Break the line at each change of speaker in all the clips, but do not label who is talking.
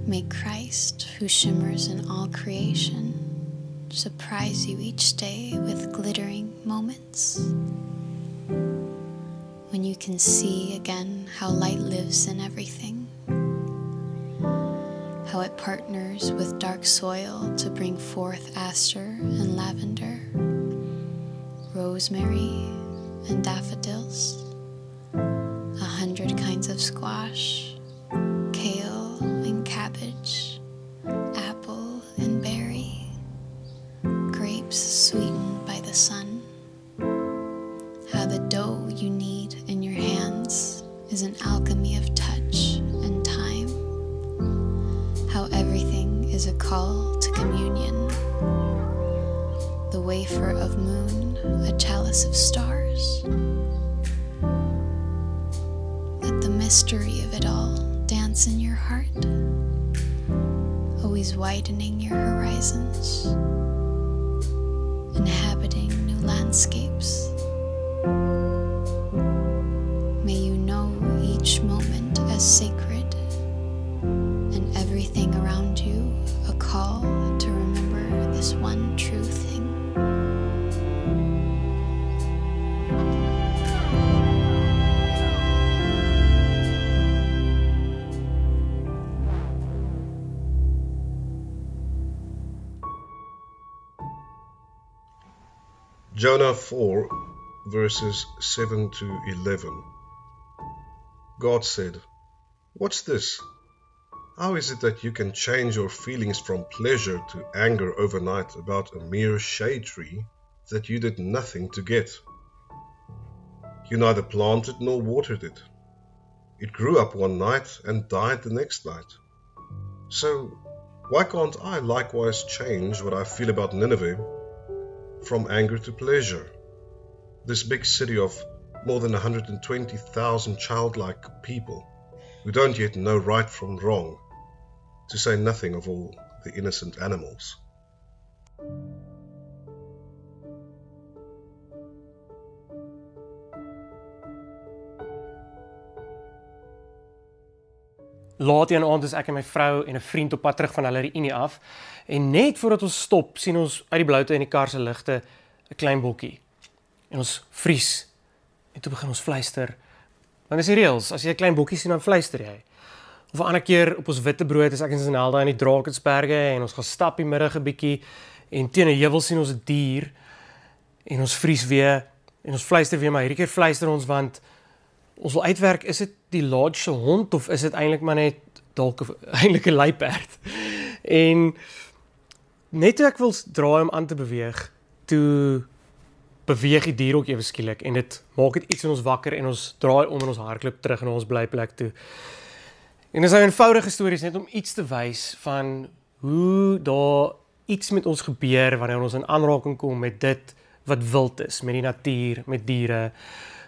May Christ, who shimmers in all creation, surprise you each day with glittering moments. When you can see again how light lives in everything, how it partners with dark soil to bring forth aster and lavender, rosemary and daffodils, 100 kinds of squash, kale and cabbage, apple and berry, grapes sweetened by the sun. How the dough you knead in your hands is an alchemy of touch and time. How everything is a call to communion. The wafer of moon, a chalice of stars. Let the mystery of it all dance in your heart, always widening your horizons, inhabiting new landscapes. May you know each moment as sacred, and everything around you a call to remember this one true thing.
Jonah 4, verses 7 to 11. God said, "What's this? How is it that you can change your feelings from pleasure to anger overnight about a mere shade tree that you did nothing to get? You neither planted nor watered it. It grew up one night and died the next night. So why can't I likewise change what I feel about Nineveh from anger to pleasure? This big city of more than 120,000 childlike people who don't yet know right from wrong, to say nothing of all the innocent animals."
Laat een aand is ek en my vrou en 'n vriend op pad terug van hulle reunie af, en net voordat ons stop, sien ons uit die bloute in die kar se ligte 'n klein bokkie. En ons vries. En toe begin ons fluister. Want is die reëls, as jy 'n klein bokkie sien, dan fluister jy. Of 'n ander keer op ons Witbrood is ek en Sanelda in die Drakensberge en ons gaan stap die middag 'n bietjie en teen 'n heuwel sien ons 'n dier en ons vries weer en ons fluister weer, maar hierdie keer fluister ons want ons wil uitwerk, is dit die lodge se hond of is dit eintlik maar net dalk eintlik 'n luiperd? En net toe ek wil draai om aan te beweeg, toe beweeg die dier ook ewe skielik en dit maak dit iets in ons wakker en ons draai om en ons hardloop terug na ons blyplek toe. En dis 'n eenvoudige stories net om iets te wys van hoe daar iets met ons gebeur wanneer ons in aanraking kom met dit wat wild is, met die natuur, met diere.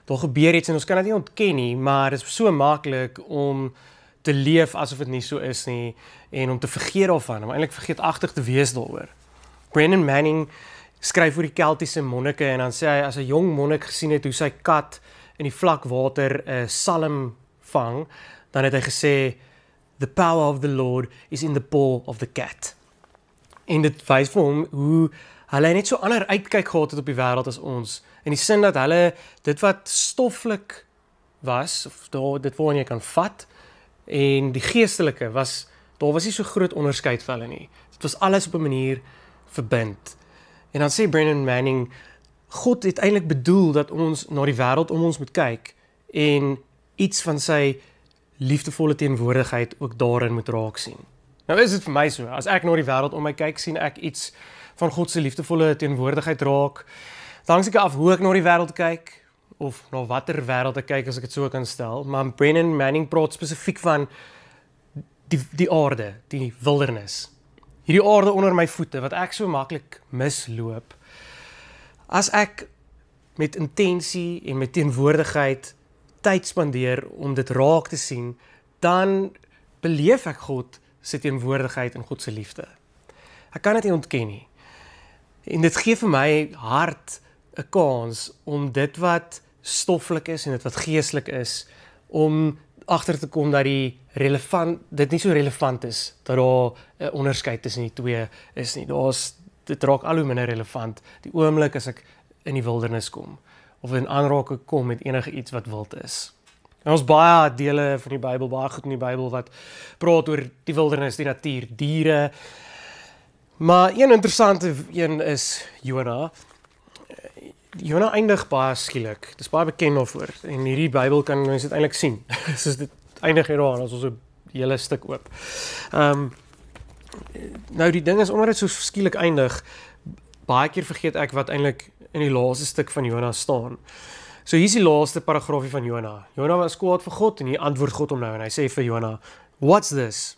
Daar gebeur iets en ons kan dit nie ontken nie, maar dit is so maklik om te leef asof dit nie so is nie en om te vergeet daarvan, om eintlik vergeetagtig te wees daaroor. Brennan Manning skryf oor die Keltiese monnike en dan sê hy as 'n jong monnik gesien het hoe sy kat in die vlak water 'n salm vang, dan het hy gesê, "The power of the Lord is in the paw of the cat." En dit wys vir hom hoe hulle net so ander uitkyk gehad het op die wêreld as ons, in die sin dat hulle dit wat stoffelik was, of dit waarna jy kan vat, en die geestelike was, daar was nie so groot onderskeid vir hulle nie. Dit was alles op 'n manier verbind. En dan sê Brennan Manning, God het eintlik bedoel dat ons na die wêreld om ons moet kyk en iets van sy liefdevolle teenwoordigheid ook daarin moet raak sien. Nou is dit vir my so, as ek na die wêreld om my kyk, sien ek iets van God se liefdevolle teenwoordigheid raak. Dan hang seker af hoe ek na die wêreld kyk, of na watter wêreld ek kyk as ek dit so kan stel, maar Brennan Manning praat spesifiek van die aarde, die wildernis. Hierdie aarde onder my voete, wat ek so maklik misloop. As ek met intensie en met teenwoordigheid tyd spandeer om dit raak te sien, dan beleef ek God se teenwoordigheid en God se liefde. Ek kan dit nie ontken nie. En dit gee vir my hart 'n kans om dit wat stoffelik is en dit wat geestelik is, om agter te kom dat die dit nie so relevant is, dat daar 'n onderskeid tussen die twee is nie. Dit raak al hoe minder relevant, die oomblik as ek in die wildernis kom, of in aanraking kom met enige iets wat wild is. En ons baie dele van die Bybel, baie goed in die Bybel, wat praat oor die wildernis, die natuur, diere. Maar een interessante een is Jona. Jona eindig baie skielik. Dit is baie bekend daarvoor. En hierdie Bybel kan mens dit eintlik sien. Soos dit eindig hieraan, as ons 'n hele stuk oop. Nou die ding is, omdat dit so skielik eindig, baie keer vergeet ek wat eintlik in die laaste stuk van Jona staan. So hier is die laaste paragraafie van Jona. Jona was kwaad vir God en hy antwoord God hom nou en hy sê vir Jona, "What's this?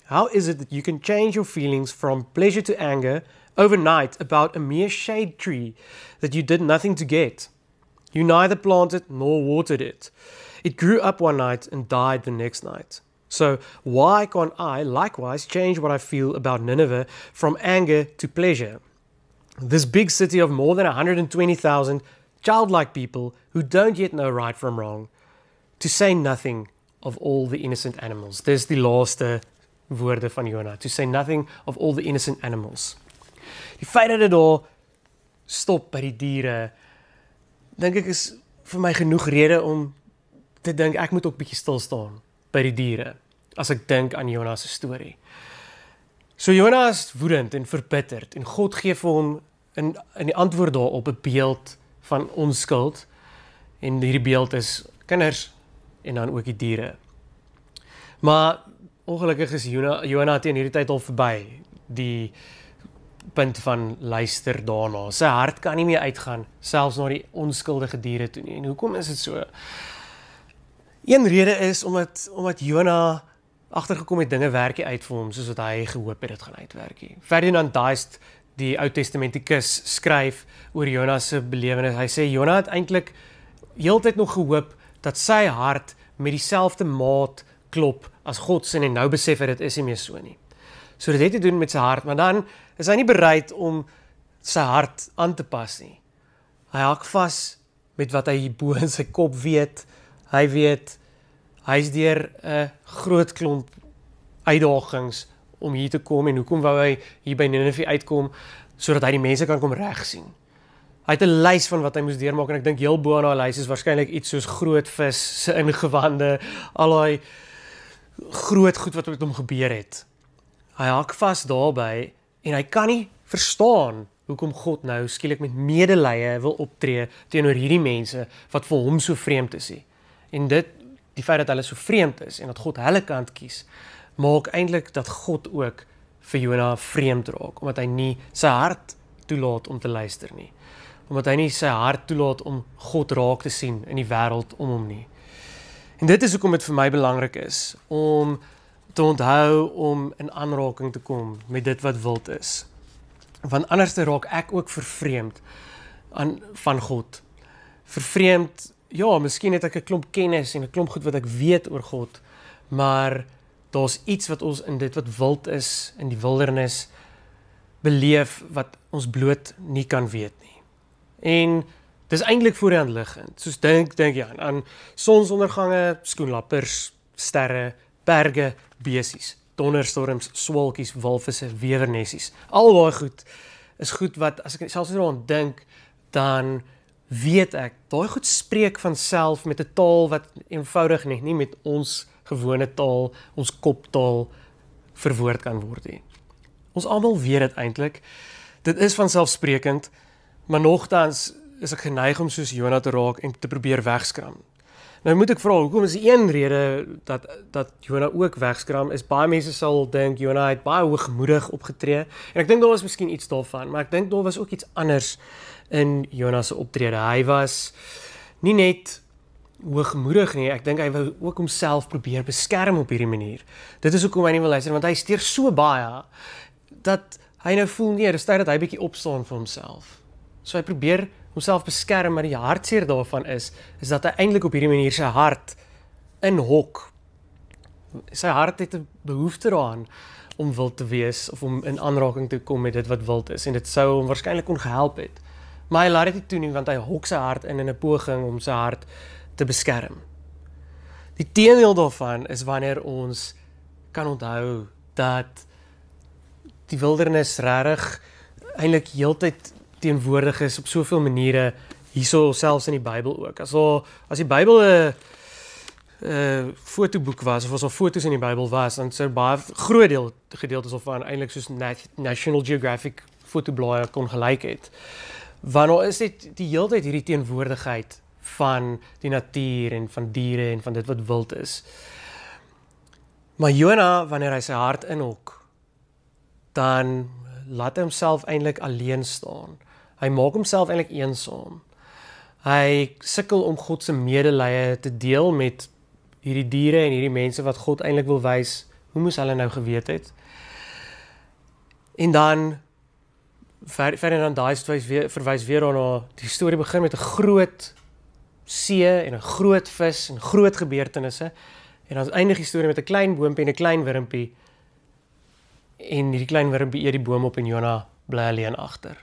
How is it that you can change your feelings from pleasure to anger overnight about a mere shade tree that you did nothing to get? You neither planted nor watered it. It grew up one night and died the next night. So why can't I likewise change what I feel about Nineveh from anger to pleasure? This big city of more than 120,000 childlike people who don't yet know right from wrong, to say nothing of all the innocent animals." Dis die laaste woorde van Jona. To say nothing of all the innocent animals. Die feit dat dit daar stop by die diere, dink ek is vir my genoeg rede om te dink ek moet ook bietjie stil staan by die diere, as ek dink aan Jona se storie. So Jona is woedend en verbitterd en God gee vir hom in die antwoord daarop 'n beeld van onskuld, en hierdie beeld is kinders en dan ook die diere. Maar ongelukkig is Jona teen hierdie tyd al verby die punt van luister daarna. Sy hart kan nie meer uitgaan, selfs na die onskuldige diere toe nie. En hoekom is dit so? Een rede is omdat Jona agtergekom het dinge werk nie uit vir hom soos wat hy gehoop het dit gaan uitwerk nie. Ferdinand Deist, die Ou Testamentikus, skryf oor Jona se belewenis. Hy sê Jona het eintlik heeltyd nog gehoop dat sy hart met dieselfde maat klop as God se, en nou besef hy dit is nie meer so nie. So dit het te doen met sy hart, maar dan is hy nie bereid om sy hart aan te pas nie. Hy hak vas met wat hy bo in sy kop weet. Hy weet, hy is deur 'n groot klomp uitdagings om hier te kom, en hoekom wou hy hier by Nineve uitkom, sodat hy die mense kan kom reg sien. Hy het 'n lys van wat hy moes deurmaak, en ek dink heel bo aan daai lys is waarskynlik iets soos groot vis se ingewande, al daai groot goed wat met hom gebeur het. Hy hak vas daarby, en hy kan nie verstaan hoekom God nou skielik met medelee wil optree teenoor hierdie mense wat vir hom so vreemd is nie. En die feit dat hulle so vreemd is en dat God hulle kant kies, maak eintlik dat God ook vir Jona vreemd raak, omdat hy nie sy hart toelaat om te luister nie. Omdat hy nie sy hart toelaat om God raak te sien in die wêreld om hom nie. En dit is hoekom dit vir my belangrik is om te onthou om in aanraking te kom met dit wat wild is. Want anders raak ek ook vervreemd van God. Vervreemd, ja, miskien het ek 'n klomp kennis en 'n klomp goed wat ek weet oor God, maar daar's iets wat ons in dit wat wild is, in die wildernis, beleef wat ons bloot nie kan weet nie. En dis eintlik voor die hand liggend. Soos dink jy aan sonsondergange, skoenlappers, sterre, berge, besies, donderstorms, swalkies, walvisse, wewernessies. Al daai goed is goed wat, as ek selfs daaraan dink, dan weet ek, daai goed spreek van self met 'n taal wat eenvoudig nie met ons gewone taal, ons koptaal verwoord kan word nie. Ons almal weet dit eintlik. Dit is vanselfsprekend, maar nogtans is ek geneig om soos Jona te raak en te probeer wegskram. Nou moet ek vra, hoekom is een rede dat Jona ook wegskram, is baie mense sal dink Jona het baie hoogmoedig opgetree, en ek dink daar was miskien iets daarvan, maar ek dink daar was ook iets anders in Jona se optrede. Hy was nie net hoogmoedig nie, ek dink hy wou ook homself probeer beskerm op hierdie manier. Dit is hoekom hy nie wil luister, want hy steur so baie, dat hy nou voel, nee, dis tyd dat hy bietjie opstaan vir homself. So hy probeer homself beskerm, maar die hartseer daarvan is dat hy eintlik op hierdie manier sy hart inhok. Sy hart het 'n behoefte daaraan om wild te wees, of om in aanraking te kom met dit wat wild is, en dit sou hom waarskynlik kon gehelp het. Maar hy laat dit nie toe nie, want hy hok sy hart in 'n poging om sy hart te beskerm. Die teendeel daarvan is wanneer ons kan onthou dat die wildernis regtig eintlik heeltyd teenwoordig is op soveel maniere, hierso selfs in die Bybel ook. As die Bybel 'n fotoboek was, of as daar foto's in die Bybel was, dan sou baie groot gedeeltes daarvan eintlik soos National Geographic fotoblaaie kon gelyk het. Want daar is dit die hele tyd hierdie teenwoordigheid van die natuur en van diere en van dit wat wild is. Maar Jona, wanneer hy sy hart inhok, dan laat hy homself eintlik alleen staan. Hy maak homself eintlik eensaam. Hy sukkel om God se medelee te deel met hierdie diere en hierdie mense wat God eintlik wil wys, hoe moes hulle nou geweet het? En dan verder dan daai verwys weer daarna, die storie begin met 'n groot see en 'n groot vis en groot gebeurtenisse, en dan eindig die storie met 'n klein boompie en 'n klein wurmpie, en hierdie klein wurmpie eet die boom op en Jona bly alleen agter.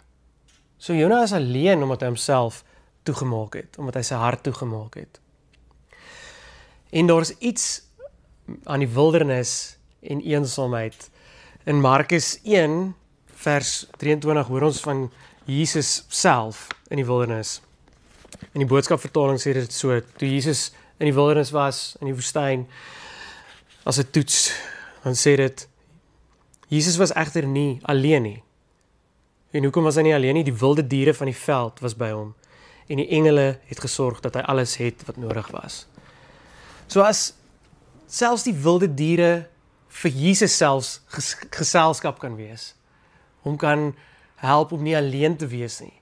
So Jona is alleen omdat hy homself toegemaak het, omdat hy sy hart toegemaak het. En daar is iets aan die wildernis en eensaamheid. In Markus 1 vers 23 hoor ons van Jesus self in die wildernis. In die boodskapvertaling sê dit so: toe Jesus in die wildernis was, in die woestyn, as 'n toets, dan sê dit, Jesus was egter nie alleen nie. En hoekom was hy nie alleen nie? Die wilde diere van die veld was by hom, en die engele het gesorg dat hy alles het wat nodig was. So as selfs die wilde diere vir Jesus selfs geselskap kan wees, hom kan help om nie alleen te wees nie,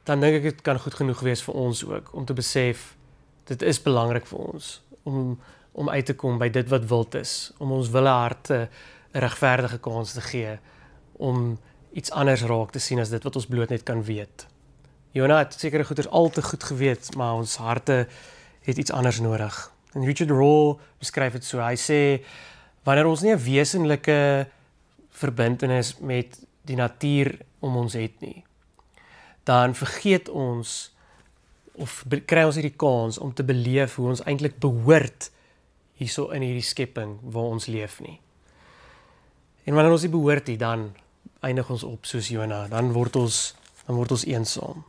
dan dink ek dit kan goed genoeg wees vir ons ook, om te besef, dit is belangrik vir ons, om uit te kom by dit wat wild is, om ons wille harte 'n regverdige kans te gee, om iets anders raak te sien as dit wat ons bloot net kan weet. Jona het sekere goeders al te goed geweet, maar ons harte het iets anders nodig. En Richard Rohr beskryf dit so, hy sê, wanneer ons nie 'n wesenlike verbintenis met die natuur om ons het nie, dan vergeet ons, of kry ons nie die kans om te beleef hoe ons eintlik behoort hierso in hierdie skepping waar ons leef nie. En wanneer ons nie behoort nie, dan eindig ons op soos Jona, dan word ons eensaam.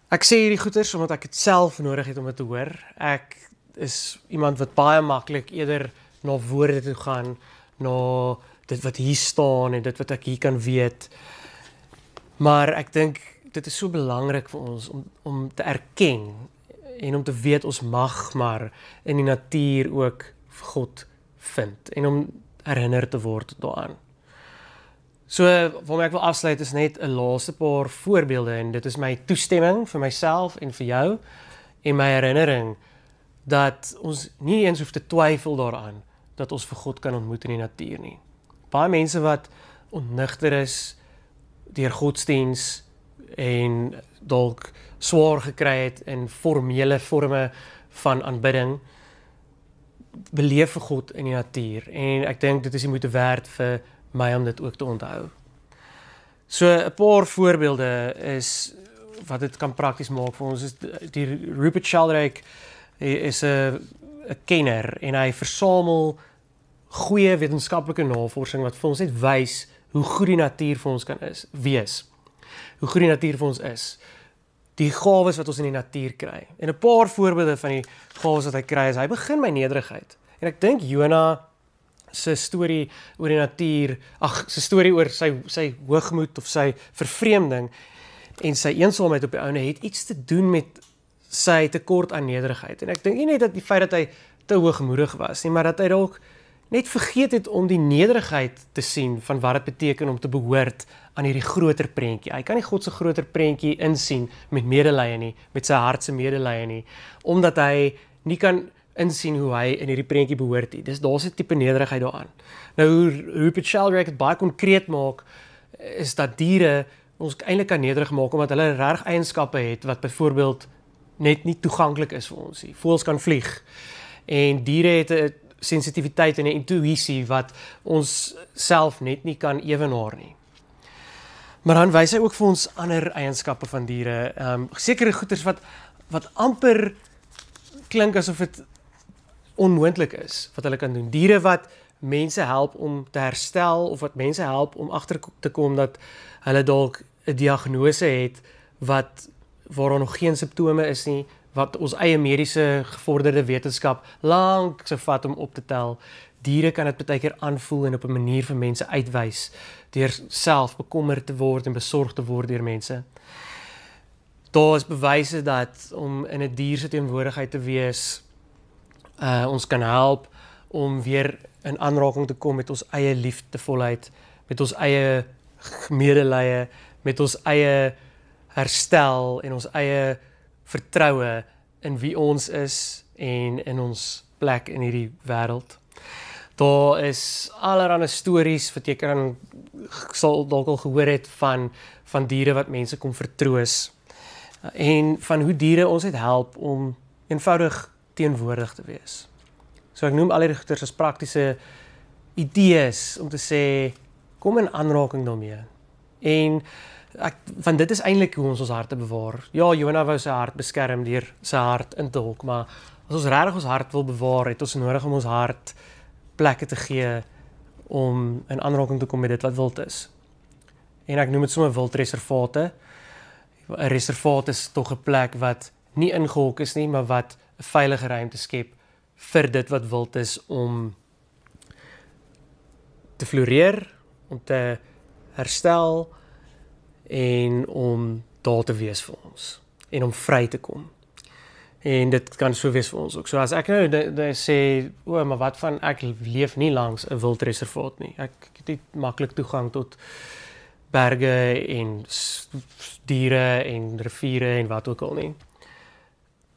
Ek sê hierdie goeters omdat ek dit self nodig het om dit te hoor. Ek is iemand wat baie maklik eerder na woorde toe gaan, na dit wat hier staan en dit wat ek hier kan weet. Maar ek dink dit is so belangrik vir ons om te erken en om te weet ons mag maar in die natuur ook God vind en om herinner te word daaraan. So, waarmee ek wil afsluit is net 'n laaste paar voorbeelde, en dit is my toestemming vir myself en vir jou, en my herinnering dat ons nie eens hoef te twyfel daaraan dat ons vir God kan ontmoet in die natuur nie. Baie mense wat ontnigter is deur godsdiens en dalk swaar gekry het in formele forme van aanbidding, beleef vir God in die natuur, en ek dink dit is die moeite werd vir my om dit ook te onthou. So 'n paar voorbeelde is wat dit kan prakties maak vir ons. Is die Rupert Sheldrake is 'n kenner en hy versamel goeie wetenskaplike navorsing wat vir ons net wys hoe goed die natuur vir ons kan wees. Hoe goed die natuur vir ons is. Die gawes wat ons in die natuur kry. En 'n paar voorbeelde van die gawes wat hy kry is, hy begin by nederigheid. En ek dink Jona sy storie oor die natuur, sy storie oor sy hoogmoed of sy vervreemding en sy eensaamheid op die ouene het iets te doen met sy tekort aan nederigheid. En ek dink nie net dat die feit dat hy te hoogmoedig was nie, maar dat hy dalk net vergeet het om die nederigheid te sien van wat dit beteken om te behoort aan hierdie groter prentjie. Hy kan nie God se groter prentjie insien met medelee nie, met sy hart se medelee nie, omdat hy nie kan insien hoe hy in hierdie prentjie behoort nie. Daar's 'n tipe nederigheid daaraan. Nou, hoe Rupert Sheldrake dit baie konkreet maak, is dat diere ons eintlik kan nederig maak, omdat hulle regtig eienskappe het, wat byvoorbeeld net nie toeganklik is vir ons nie. Voëls kan vlieg, en diere het 'n sensitiwiteit en 'n intuïsie wat ons self net nie kan ewenaar nie. Maar dan wys hy ook vir ons ander eienskappe van diere, sekere goeters wat wat amper klink asof dit onmoontlik is wat hulle kan doen. Diere wat mense help om te herstel of wat mense help om agter te kom dat hulle dalk 'n diagnose het waar daar nog geen simptome is nie, wat ons eie mediese gevorderde wetenskap lank sou vat om op te tel. Diere kan dit baie keer aanvoel en op 'n manier vir mense uitwys deur self bekommerd te word en besorg te word deur mense. Daar is bewyse dat om in 'n dier se teenwoordigheid te wees ons kan help om weer in aanraking te kom met ons eie liefdevolheid, met ons eie medelee, met ons eie herstel en ons eie vertroue in wie ons is en in ons plek in hierdie wêreld. Daar is allerlei stories wat jy sal dalk al gehoor het van diere wat mense kom vertroos en van hoe diere ons het help om eenvoudig teenwoordig te wees. So ek noem al hierdie goeters as praktiese idees om te sê kom in aanraking daarmee. En want dit is eintlik hoe ons harte bewaar. Ja, Jonah wou sy hart beskerm deur sy hart in te hok, maar as ons regtig ons hart wil bewaar, het ons nodig om ons hart plekke te gee om in aanraking te kom met dit wat wild is. En ek noem dit sommer wildreservate. 'n Reservaat is tog 'n plek wat nie ingehok is nie, maar wat 'n veilige ruimte skep vir dit wat wild is om te floreer, om te herstel en om daar te wees vir ons en om vry te kom. En dit kan so wees vir ons ook. So as ek nou sê, maar wat van ek leef nie langs 'n wildreservaat nie. Ek het nie maklik toegang tot berge en diere en riviere en wat ook al nie.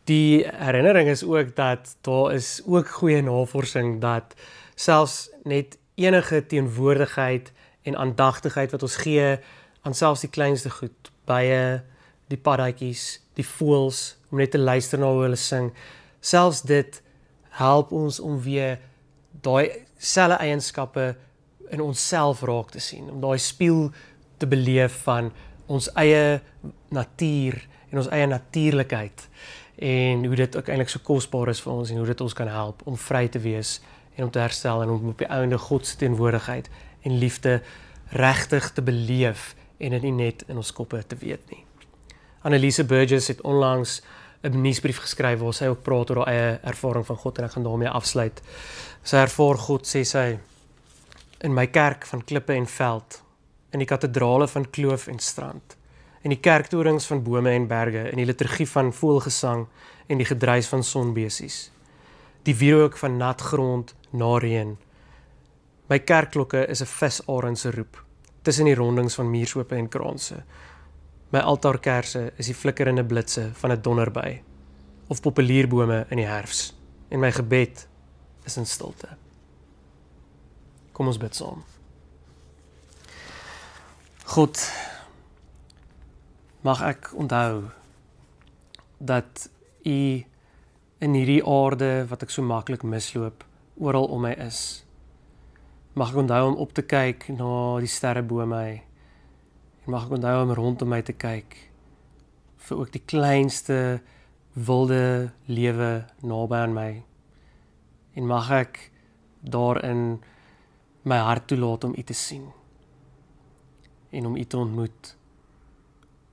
Die herinnering is ook dat daar is ook goeie navorsing dat selfs net enige teenwoordigheid en aandagtigheid wat ons gee aan selfs die kleinste goed, bye, die paddatjies, die voëls, om net te luister na hoe hulle sing, selfs dit help ons om weer daai selfe eienskappe in onsself raak te sien, om daai spieël te beleef van ons eie natuur en ons eie natuurlikheid en hoe dit ook eintlik so kosbaar is vir ons en hoe dit ons kan help om vry te wees en om te herstel en om op die einde God se teenwoordigheid en liefde regtig te beleef en dit nie net in ons koppe te weet nie. Annelise Burgess het onlangs 'n nuusbrief geskryf waar sy ook praat oor haar eie ervaring van God en ek gaan daarmee afsluit. Sy ervaar God, sê sy, in my kerk van klippe en veld, in die kathedrale van kloof en strand, in die kerktorings van bome en berge, in die liturgie van voëlgesang en die gedruis van sonbesies, die wierook van nat grond na reën. My kerkklokke is 'n visarend se roep, tussen die rondings van muursoope en kraanse. My altaarkerse is die flikkerende blitse van 'n donderbui, of populierbome in die herfs, en my gebed is in stilte. Kom ons bid saam. God, mag ek onthou dat U in hierdie aarde wat ek so maklik misloop, oral om my is. Mag ek onthou om op te kyk na die sterre bo my, en mag ek onthou om rondom my te kyk, vir ook die kleinste wilde lewe naby aan my, en mag ek daarin my hart toelaat om U te sien, en om U te ontmoet,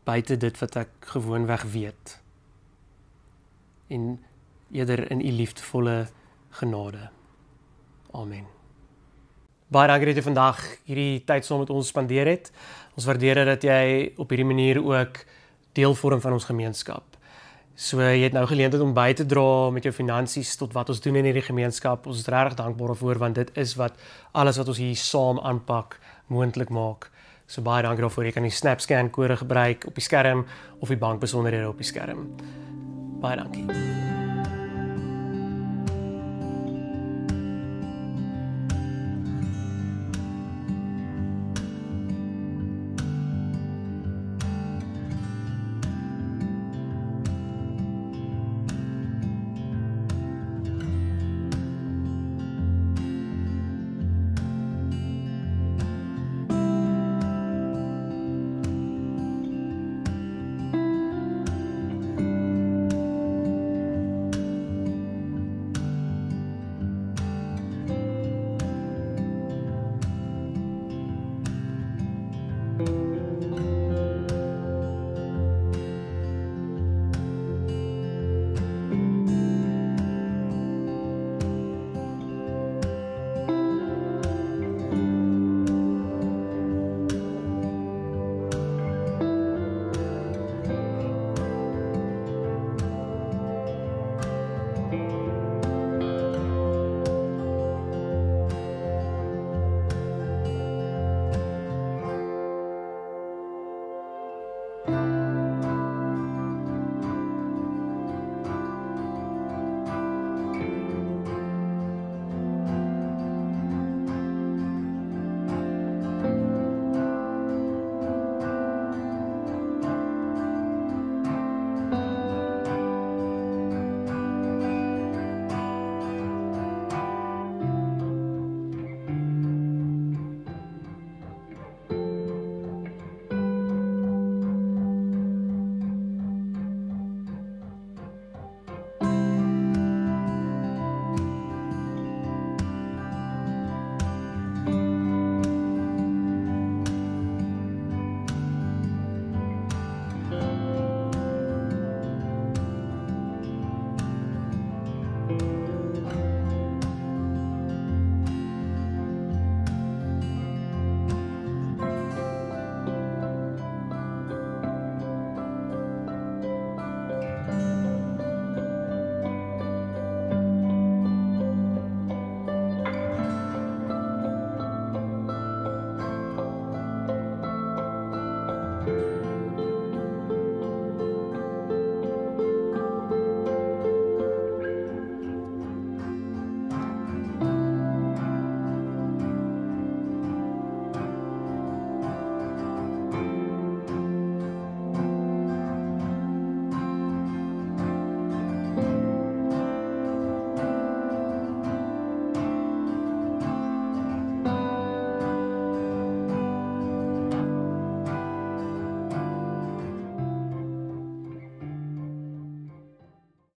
buite dit wat ek gewoonweg weet, en eerder in U liefdevolle genade. Amen. Baie dankie dat jy vandag hierdie tyd saam met ons spandeer het. Ons waardeer dat jy op hierdie manier ook deel vorm van ons gemeenskap. So jy het nou geleentheid om by te dra met jou finansies tot wat ons doen in hierdie gemeenskap. Ons is regtig dankbaar daarvoor want dit is wat alles wat ons hier saam aanpak moontlik maak. So baie dankie daarvoor. Jy kan die SnapScan kode gebruik op die skerm of die bankbesonderhede op die skerm. Baie dankie.